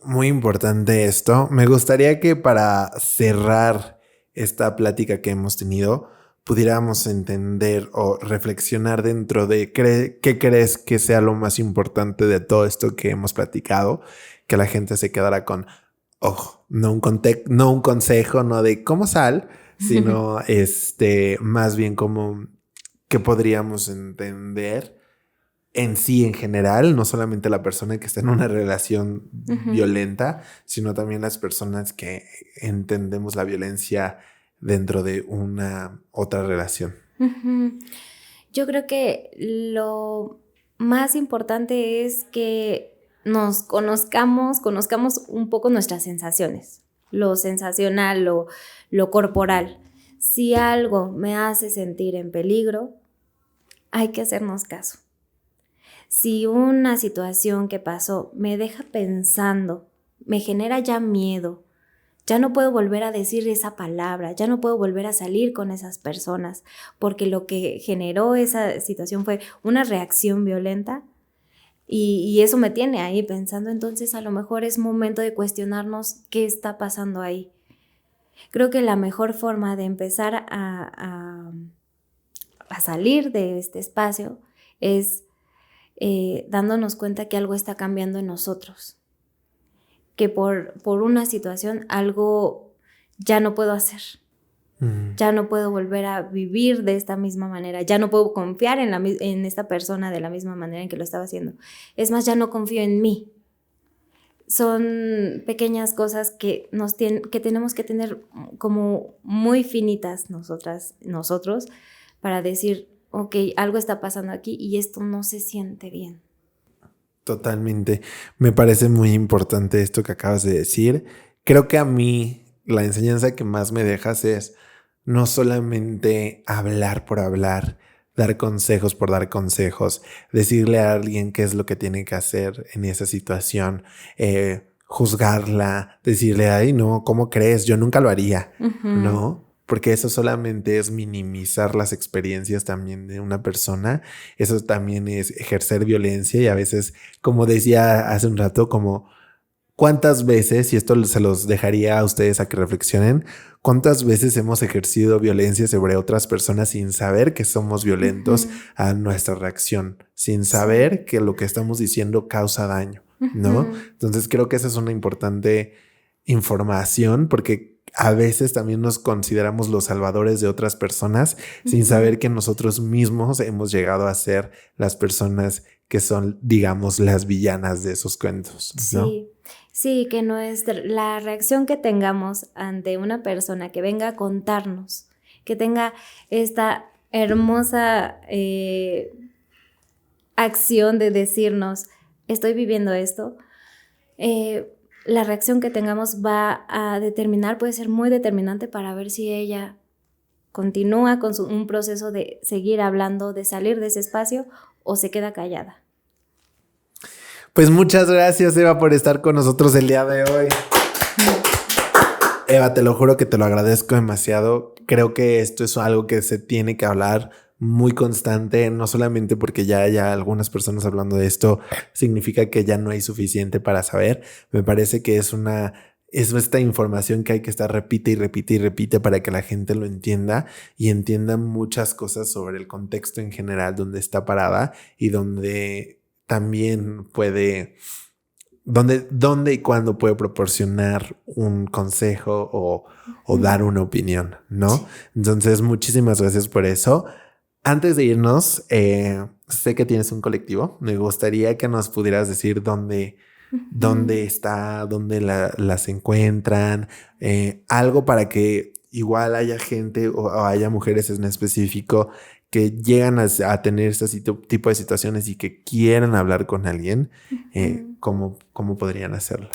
Muy importante esto. Me gustaría que para cerrar esta plática que hemos tenido, pudiéramos entender o reflexionar dentro de qué crees que sea lo más importante de todo esto que hemos platicado, que la gente se quedara con, ojo, no un consejo, no de cómo sal, sino más bien como que podríamos entender en sí, en general, no solamente la persona que está en una relación Ujú. violenta, sino también las personas que entendemos la violencia dentro de una otra relación. Ujú. Yo creo que lo más importante es que nos conozcamos un poco nuestras sensaciones, lo sensacional, lo corporal. Si algo me hace sentir en peligro, hay que hacernos caso. Si una situación que pasó me deja pensando, me genera ya miedo, ya no puedo volver a decir esa palabra, ya no puedo volver a salir con esas personas, porque lo que generó esa situación fue una reacción violenta y eso me tiene ahí pensando, entonces a lo mejor es momento de cuestionarnos qué está pasando ahí. Creo que la mejor forma de empezar a salir de este espacio es dándonos cuenta que algo está cambiando en nosotros, que por una situación algo ya no puedo hacer, ya no puedo volver a vivir de esta misma manera, ya no puedo confiar en esta persona de la misma manera en que lo estaba haciendo. Es más, ya no confío en mí. Son pequeñas cosas que tenemos que tener como muy finitas nosotros para decir, ok, algo está pasando aquí y esto no se siente bien. Totalmente. Me parece muy importante esto que acabas de decir. Creo que a mí la enseñanza que más me dejas es no solamente hablar por hablar, dar consejos por dar consejos, decirle a alguien qué es lo que tiene que hacer en esa situación, juzgarla, decirle, ay, no, ¿cómo crees? Yo nunca lo haría, ¿no? Porque eso solamente es minimizar las experiencias también de una persona. Eso también es ejercer violencia y a veces, como decía hace un rato, como ¿cuántas veces, y esto se los dejaría a ustedes a que reflexionen, cuántas veces hemos ejercido violencia sobre otras personas sin saber que somos violentos a nuestra reacción, sin saber que lo que estamos diciendo causa daño, ¿no? Entonces creo que esa es una importante información porque a veces también nos consideramos los salvadores de otras personas sin saber que nosotros mismos hemos llegado a ser las personas que son, digamos, las villanas de esos cuentos, ¿no? Sí, que la reacción que tengamos ante una persona que venga a contarnos, que tenga esta hermosa acción de decirnos, estoy viviendo esto, la reacción que tengamos va a determinar, puede ser muy determinante para ver si ella continúa con un proceso de seguir hablando, de salir de ese espacio o se queda callada. Pues muchas gracias, Eva, por estar con nosotros el día de hoy. Eva, te lo juro que te lo agradezco demasiado. Creo que esto es algo que se tiene que hablar muy constante, no solamente porque ya haya algunas personas hablando de esto, significa que ya no hay suficiente para saber. Me parece que es esta información que hay que estar repite y repite y repite para que la gente lo entienda y entienda muchas cosas sobre el contexto en general donde está parada y donde también puede, dónde y cuándo puede proporcionar un consejo o dar una opinión, ¿no? Sí. Entonces, muchísimas gracias por eso. Antes de irnos, sé que tienes un colectivo. Me gustaría que nos pudieras decir dónde está, dónde las encuentran, algo para que igual haya gente o haya mujeres en específico que llegan a tener este tipo de situaciones y que quieran hablar con alguien, ¿cómo podrían hacerlo?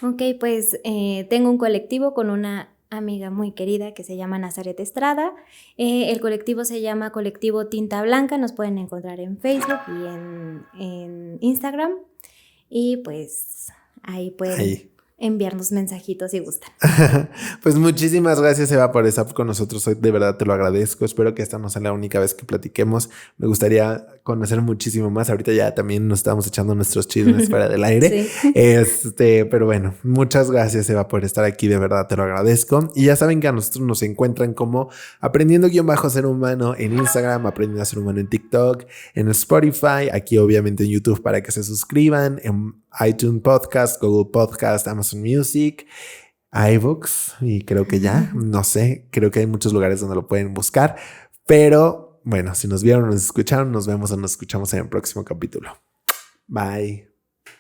Ok, pues tengo un colectivo con una amiga muy querida que se llama Nazaret Estrada. El colectivo se llama Colectivo Tinta Blanca. Nos pueden encontrar en Facebook y en Instagram. Y pues ahí pueden enviarnos mensajitos si gustan. Pues muchísimas gracias, Eva, por estar con nosotros hoy. De verdad te lo agradezco. Espero que esta no sea la única vez que platiquemos. Me gustaría conocer muchísimo más. Ahorita ya también nos estamos echando nuestros chismes fuera del aire. Sí. Pero bueno, muchas gracias, Eva, por estar aquí. De verdad te lo agradezco. Y ya saben que a nosotros nos encuentran como Aprendiendo-Ser Humano en Instagram, Aprendiendo a Ser Humano en TikTok, en Spotify, aquí obviamente en YouTube para que se suscriban, en iTunes Podcast, Google Podcast, Amazon Music, iVoox y creo que ya, no sé, creo que hay muchos lugares donde lo pueden buscar, pero bueno, si nos vieron o nos escucharon, nos vemos o nos escuchamos en el próximo capítulo. Bye.